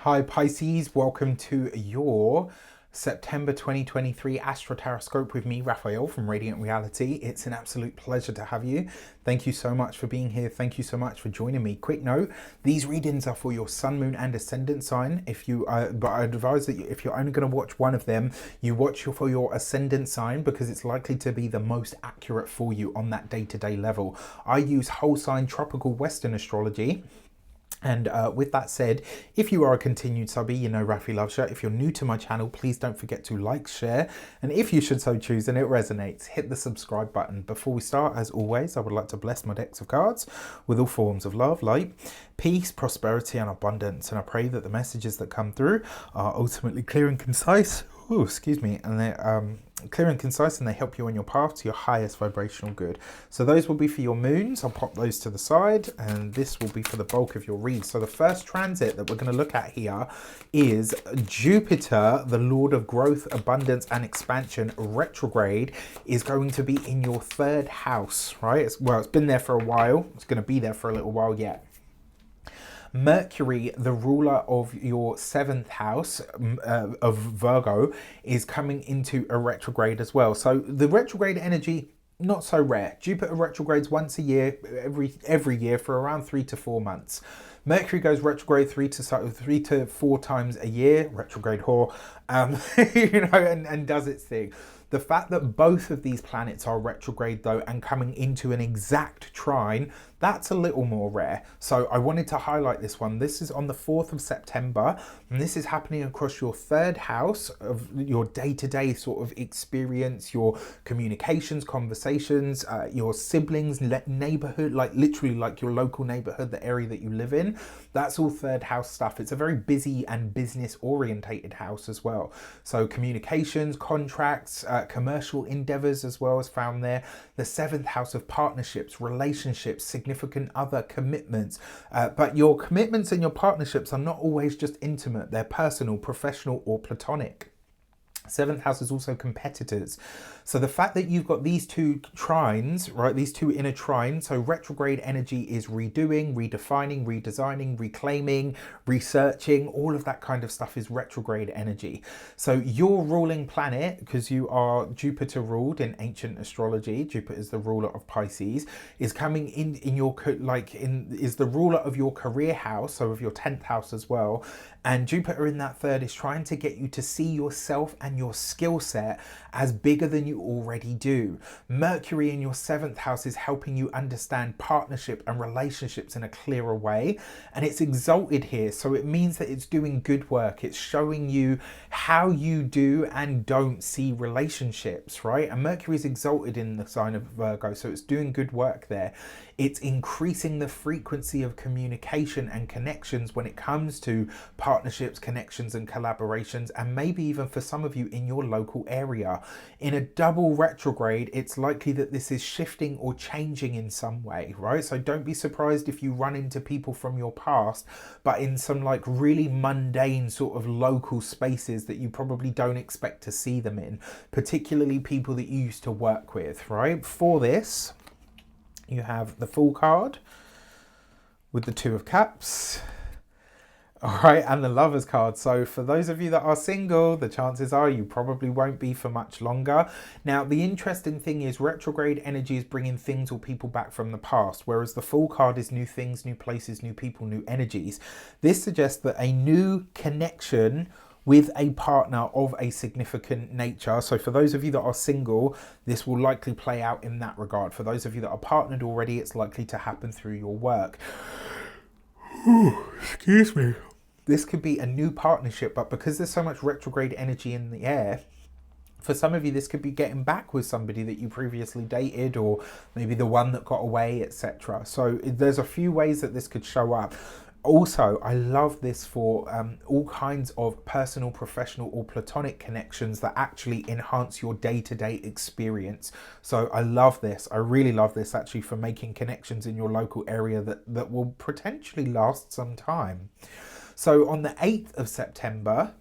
Hi Pisces, welcome to your September 2023 Astro-Tarot with me, Raphael from Reydiant Reality. It's an absolute pleasure to have you. Thank you so much for being here. Thank you so much for joining me. Quick note, these readings are for your sun, moon and ascendant sign. But I advise that if you're only going to watch one of them, you watch for your ascendant sign because it's likely to be the most accurate for you on that day-to-day level. I use whole sign tropical Western astrology. And with that said, if you are a continued subby, you know Rafi loves you. If you're new to my channel, please don't forget to like, share, and if you should so choose and it resonates, hit the subscribe button. Before we start, as always, I would like to bless my decks of cards with all forms of love, light, peace, prosperity, and abundance. And I pray that the messages that come through are ultimately clear and concise. Oh, excuse me, and they're clear and concise, and they help you on your path to your highest vibrational good. So those will be for your moons. I'll pop those to the side, and this will be for the bulk of your read. So the first transit that we're going to look at here is Jupiter, the Lord of growth, abundance, and expansion. Retrograde is going to be in your third house, right? It's been there for a while. It's going to be there for a little while yet. Mercury, the ruler of your seventh house of Virgo, is coming into a retrograde as well. So the retrograde energy, not so rare. Jupiter retrogrades once a year, every year for around 3 to 4 months. Mercury goes retrograde three to four times a year, retrograde whore, and does its thing. The fact that both of these planets are retrograde though and coming into an exact trine, that's a little more rare. So I wanted to highlight this one. This is on the 4th of September, and this is happening across your third house of your day-to-day sort of experience, your communications, conversations, your siblings, neighborhood, like literally like your local neighborhood, the area that you live in. That's all third house stuff. It's a very busy and business orientated house as well. So communications, contracts, commercial endeavors as well as found there. The 7th house of partnerships, relationships, significant other commitments. But your commitments and your partnerships are not always just intimate. They're personal, professional, or platonic. 7th house is also competitors. So the fact that you've got these two trines, right, these two inner trines, so retrograde energy is redoing, redefining, redesigning, reclaiming, researching, all of that kind of stuff is retrograde energy. So your ruling planet, because you are Jupiter ruled in ancient astrology, Jupiter is the ruler of Pisces, is coming in your, is the ruler of your career house, so of your 10th house as well. And Jupiter in that third is trying to get you to see yourself and your skill set as bigger than you already do. Mercury in your 7th house is helping you understand partnership and relationships in a clearer way. And it's exalted here. So it means that it's doing good work. It's showing you how you do and don't see relationships, right? And Mercury is exalted in the sign of Virgo. So it's doing good work there. It's increasing the frequency of communication and connections when it comes to partnerships, connections and collaborations, and maybe even for some of you in your local area. In a double retrograde, it's likely that this is shifting or changing in some way, right? So don't be surprised if you run into people from your past, but in some like really mundane sort of local spaces that you probably don't expect to see them in, particularly people that you used to work with, right? For this, you have the Fool card with the 2 of Cups. All right, and the Lovers card. So for those of you that are single, the chances are you probably won't be for much longer. Now, the interesting thing is retrograde energy is bringing things or people back from the past, whereas the Fool card is new things, new places, new people, new energies. This suggests that a new connection with a partner of a significant nature. So for those of you that are single, this will likely play out in that regard. For those of you that are partnered already, it's likely to happen through your work. Ooh, excuse me. This could be a new partnership, but because there's so much retrograde energy in the air, for some of you, this could be getting back with somebody that you previously dated, or maybe the one that got away, etc. So there's a few ways that this could show up. Also, I love this for all kinds of personal, professional, or platonic connections that actually enhance your day-to-day experience. So I love this. I really love this actually for making connections in your local area that will potentially last some time. So on the 8th of September,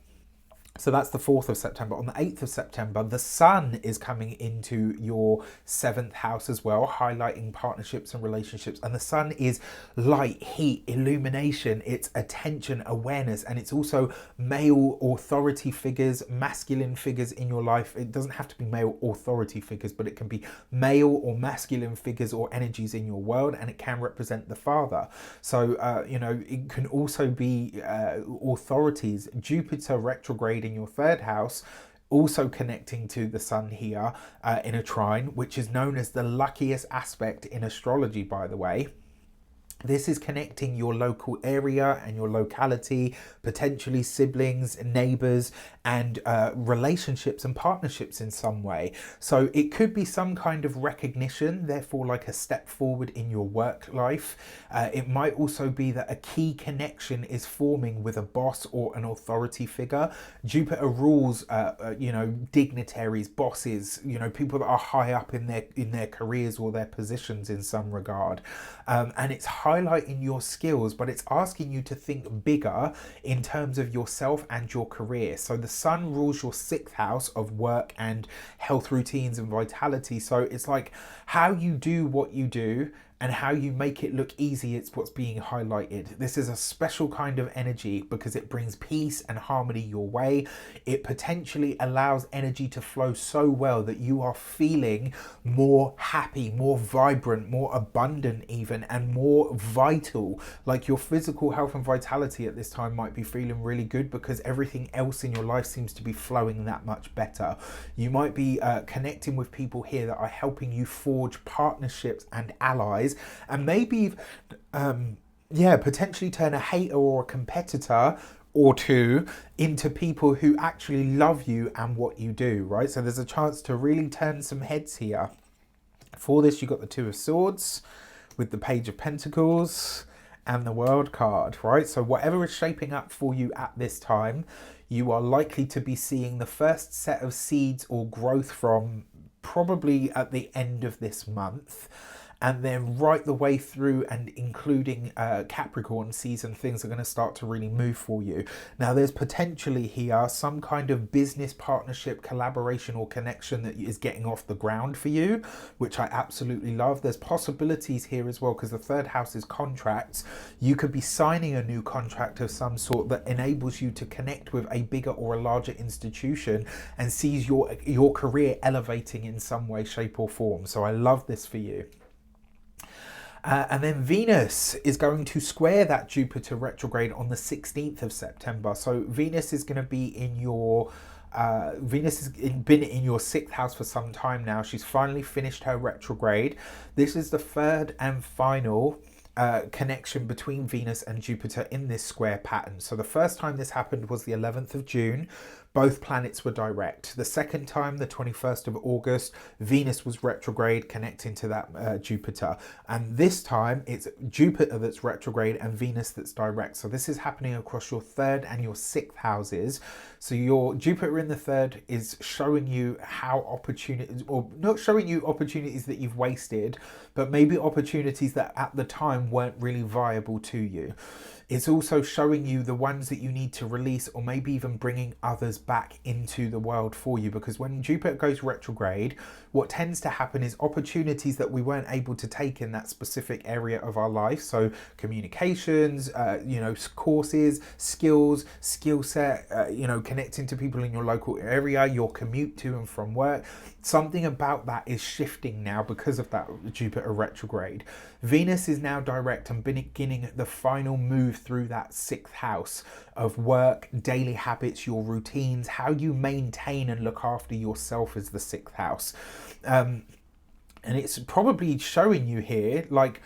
So that's the 4th of September. On the 8th of September, the sun is coming into your 7th house as well, highlighting partnerships and relationships. And the sun is light, heat, illumination, it's attention, awareness, and it's also male authority figures, masculine figures in your life. It doesn't have to be male authority figures, but it can be male or masculine figures or energies in your world, and it can represent the father. So, you know, it can also be authorities. Jupiter retrograde in your 3rd house, also connecting to the sun here in a trine, which is known as the luckiest aspect in astrology, by the way. This is connecting your local area and your locality, potentially siblings, neighbors, and relationships and partnerships in some way. So it could be some kind of recognition, therefore like a step forward in your work life. It might also be that a key connection is forming with a boss or an authority figure. Jupiter rules, you know, dignitaries, bosses, you know, people that are high up in their careers or their positions in some regard. And it's highlighting your skills, but it's asking you to think bigger in terms of yourself and your career. So the sun rules your 6th house of work and health routines and vitality. So it's like how you do what you do and how you make it look easy, it's what's being highlighted. This is a special kind of energy because it brings peace and harmony your way. It potentially allows energy to flow so well that you are feeling more happy, more vibrant, more abundant even, and more vital. Like your physical health and vitality at this time might be feeling really good because everything else in your life seems to be flowing that much better. You might be connecting with people here that are helping you forge partnerships and allies, and maybe potentially turn a hater or a competitor or two into people who actually love you and what you do, right? So there's a chance to really turn some heads here. For this, you've got the 2 of Swords with the Page of Pentacles and the World card, right? So whatever is shaping up for you at this time, you are likely to be seeing the first set of seeds or growth from probably at the end of this month. And then right the way through and including Capricorn season, things are going to start to really move for you. Now, there's potentially here some kind of business partnership, collaboration or connection that is getting off the ground for you, which I absolutely love. There's possibilities here as well because the 3rd house is contracts. You could be signing a new contract of some sort that enables you to connect with a bigger or a larger institution and sees your career elevating in some way, shape or form. So I love this for you. And then Venus is going to square that Jupiter retrograde on the 16th of September. So Venus is going to be in your Venus has been in your 6th house for some time now. She's finally finished her retrograde. This is the 3rd and final connection between Venus and Jupiter in this square pattern. So the first time this happened was the 11th of June. Both planets were direct. The second time, the 21st of August, Venus was retrograde connecting to that Jupiter. And this time it's Jupiter that's retrograde and Venus that's direct. So this is happening across your 3rd and your 6th houses. So your Jupiter in the 3rd is showing you how opportunities, or not showing you opportunities that you've wasted, but maybe opportunities that at the time weren't really viable to you. It's also showing you the ones that you need to release, or maybe even bringing others back into the world for you. Because when Jupiter goes retrograde, what tends to happen is opportunities that we weren't able to take in that specific area of our life. So communications, you know, courses, skills, skill set, you know, connecting to people in your local area, your commute to and from work. Something about that is shifting now because of that Jupiter retrograde. Venus is now direct and beginning the final move through that 6th house of work, daily habits, your routines, how you maintain and look after yourself as the 6th house. And it's probably showing you here, like,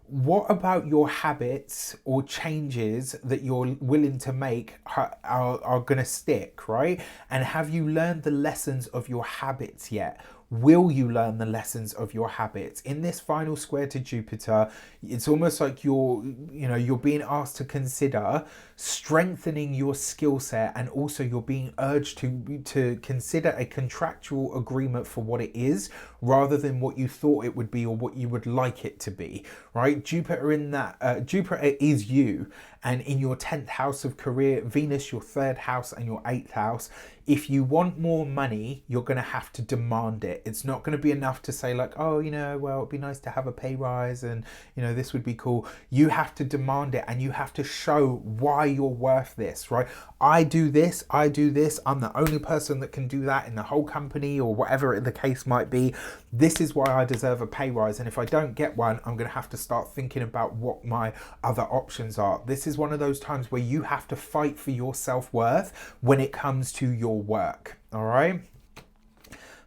what about your habits or changes that you're willing to make are going to stick, right? And have you learned the lessons of your habits yet? Will you learn the lessons of your habits? In this final square to Jupiter, it's almost like you're being asked to consider strengthening your skill set, and also you're being urged to consider a contractual agreement for what it is rather than what you thought it would be or what you would like it to be, right? Jupiter in that Jupiter is you, And in your 10th house of career, Venus, your 3rd house and your 8th house, if you want more money, you're going to have to demand it. It's not going to be enough to say like, oh, you know, well, it'd be nice to have a pay rise and, you know, this would be cool. You have to demand it, and you have to show why you're worth this, right? I do this, I'm the only person that can do that in the whole company, or whatever the case might be. This is why I deserve a pay rise. And if I don't get one, I'm going to have to start thinking about what my other options are. This is one of those times where you have to fight for your self-worth when it comes to your work. All right.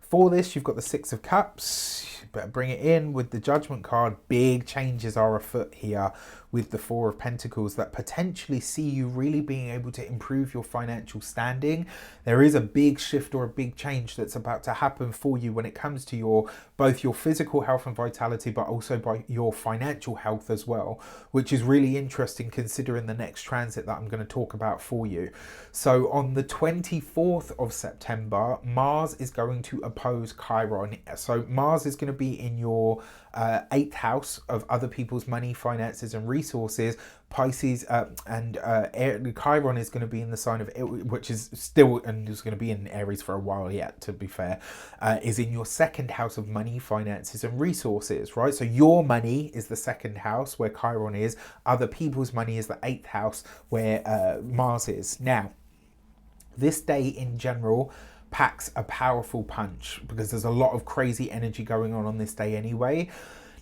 For this, you've got the 6 of Cups. Better bring it in with the Judgment card. Big changes are afoot here with the 4 of Pentacles that potentially see you really being able to improve your financial standing. There is a big shift or a big change that's about to happen for you when it comes to both your physical health and vitality, but also by your financial health as well, which is really interesting considering the next transit that I'm going to talk about for you. So on the 24th of September, Mars is going to oppose Chiron. So Mars is going to be in your 8th house of other people's money, finances and resources. Pisces and Chiron is going to be in the sign of, which is still, and is going to be in Aries for a while yet, to be fair, is in your 2nd house of money, finances and resources, right? So your money is the 2nd house where Chiron is. Other people's money is the 8th house where Mars is. Now, this day in general packs a powerful punch because there's a lot of crazy energy going on this day anyway.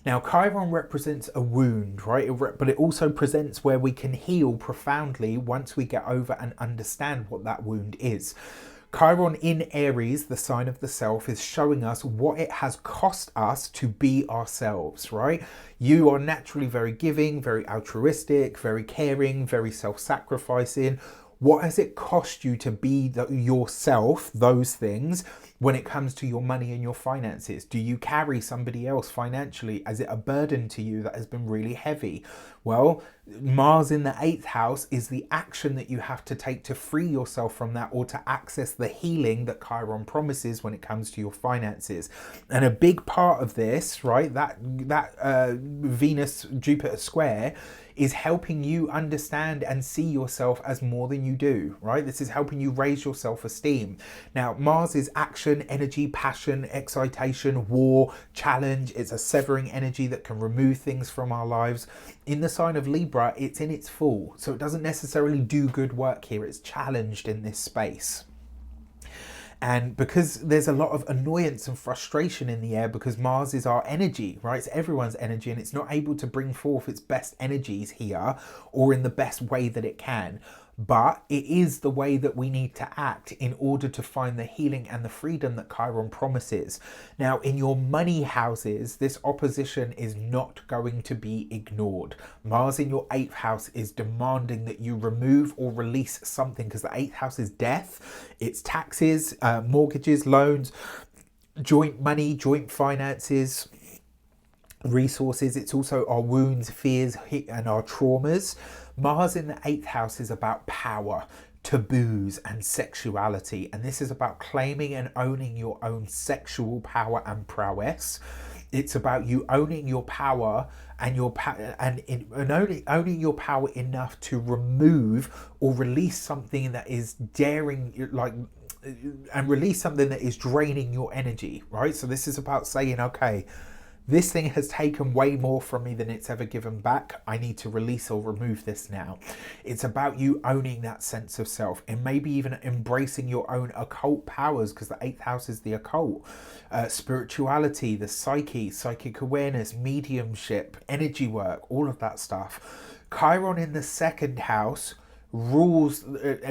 Now, Chiron represents a wound, right? But it also presents where we can heal profoundly once we get over and understand what that wound is. Chiron in Aries, the sign of the self, is showing us what it has cost us to be ourselves, right? You are naturally very giving, very altruistic, very caring, very self-sacrificing. What has it cost you to be yourself, those things, when it comes to your money and your finances? Do you carry somebody else financially? Is it a burden to you that has been really heavy? Well, Mars in the 8th house is the action that you have to take to free yourself from that, or to access the healing that Chiron promises when it comes to your finances. And a big part of this, right, that Venus-Jupiter square is helping you understand and see yourself as more than you do, right? This is helping you raise your self-esteem. Now, Mars is action, energy, passion, excitation, war, challenge. It's a severing energy that can remove things from our lives. In the sign of Libra, it's in its full, so it doesn't necessarily do good work here. It's challenged in this space. And because there's a lot of annoyance and frustration in the air, because Mars is our energy, right? It's everyone's energy, and it's not able to bring forth its best energies here or in the best way that it can. But it is the way that we need to act in order to find the healing and the freedom that Chiron promises. Now, in your money houses, this opposition is not going to be ignored. Mars in your 8th house is demanding that you remove or release something, because the 8th house is death. It's taxes, mortgages, loans, joint money, joint finances, resources. It's also our wounds, fears, and our traumas. Mars in the 8th house is about power, taboos and sexuality, and this is about claiming and owning your own sexual power and prowess. It's about you owning your power and owning your power enough to remove or release something that is and release something that is draining your energy, right? So this is about saying, okay, this thing has taken way more from me than it's ever given back. I need to release or remove this now. It's about you owning that sense of self, and maybe even embracing your own occult powers, because the 8th house is the occult. Spirituality, the psyche, psychic awareness, mediumship, energy work, all of that stuff. Chiron in the 2nd house rules,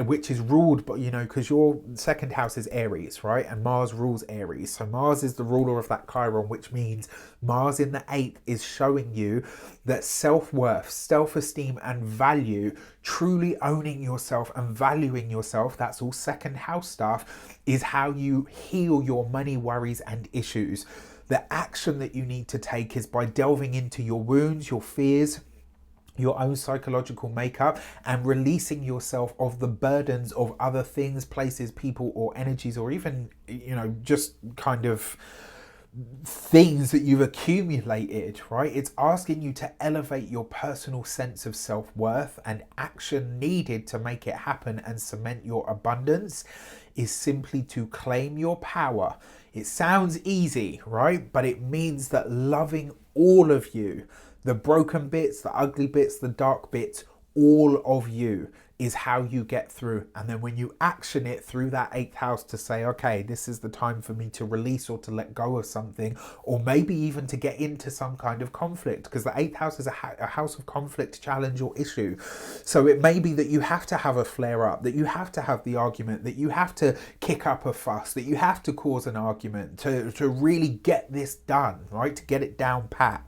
which is ruled by, because your 2nd house is Aries, right? And Mars rules Aries. So Mars is the ruler of that Chiron, which means Mars in the 8th is showing you that self-worth, self-esteem and value, truly owning yourself and valuing yourself, that's all 2nd house stuff, is how you heal your money worries and issues. The action that you need to take is by delving into your wounds, your fears, your own psychological makeup, and releasing yourself of the burdens of other things, places, people, or energies, or even, just kind of things that you've accumulated, right? It's asking you to elevate your personal sense of self-worth, and action needed to make it happen and cement your abundance is simply to claim your power. It sounds easy, right? But it means that loving all of you, the broken bits, the ugly bits, the dark bits, all of you, is how you get through. And then when you action it through that 8th house to say, okay, this is the time for me to release or to let go of something, or maybe even to get into some kind of conflict, because the 8th house is a house of conflict, challenge, or issue. So it may be that you have to have a flare up, that you have to have the argument, that you have to kick up a fuss, that you have to cause an argument to really get this done, right? To get it down pat.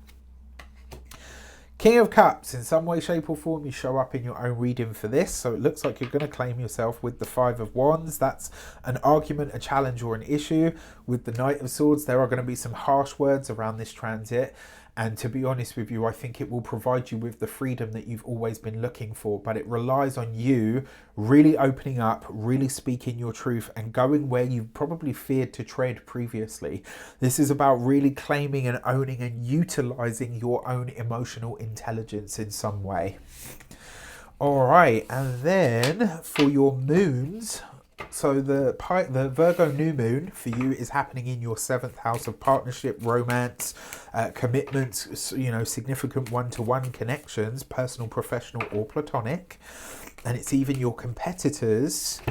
King of Cups, in some way, shape or form, you show up in your own reading for this. So it looks like you're going to claim yourself with the 5 of Wands. That's an argument, a challenge, or an issue. With the Knight of Swords, there are going to be some harsh words around this transit. And to be honest with you, I think it will provide you with the freedom that you've always been looking for. But it relies on you really opening up, really speaking your truth, and going where you've probably feared to tread previously. This is about really claiming and owning and utilizing your own emotional intelligence in some way. All right, and then for your moons, so the Virgo new moon for you is happening in your 7th house of partnership, romance, commitments, you know, significant one-to-one connections, personal, professional, or platonic. And it's even your competitors.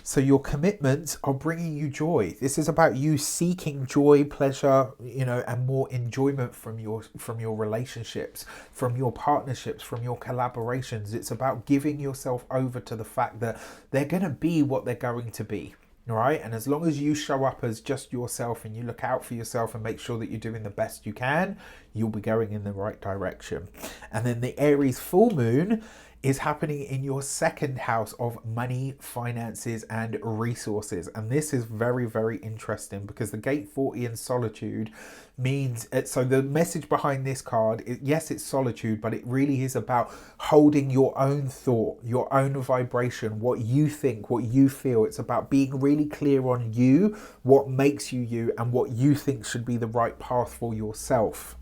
So your commitments are bringing you joy. This is about you seeking joy, pleasure, you know, and more enjoyment from your relationships, from your partnerships, from your collaborations. It's about giving yourself over to the fact that they're going to be what they're going to be. All right. And as long as you show up as just yourself and you look out for yourself and make sure that you're doing the best you can, you'll be going in the right direction. And then the Aries full moon is happening in your 2nd house of money, finances, and resources. And this is very, very interesting because the gate 40 in solitude means, so the message behind this card, yes, it's solitude, but it really is about holding your own thought, your own vibration, what you think, what you feel. It's about being really clear on you, what makes you you, and what you think should be the right path for yourself.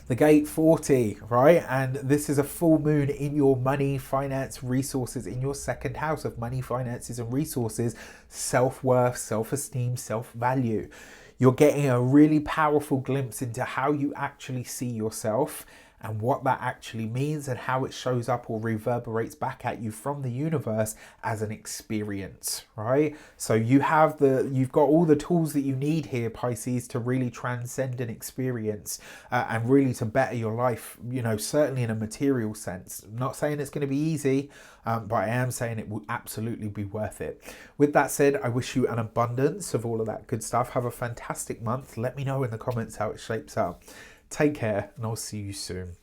The gate 40, right? And this is a full moon in your money, finance, resources, in your 2nd house of money, finances, and resources, self-worth, self-esteem, self-value. You're getting a really powerful glimpse into how you actually see yourself and what that actually means and how it shows up or reverberates back at you from the universe as an experience, right? So you've got all the tools that you need here, Pisces, to really transcend an experience and really to better your life, you know, certainly in a material sense. I'm not saying it's going to be easy, but I am saying it will absolutely be worth it. With that said, I wish you an abundance of all of that good stuff. Have a fantastic month. Let me know in the comments how it shapes up. Take care, and I'll see you soon.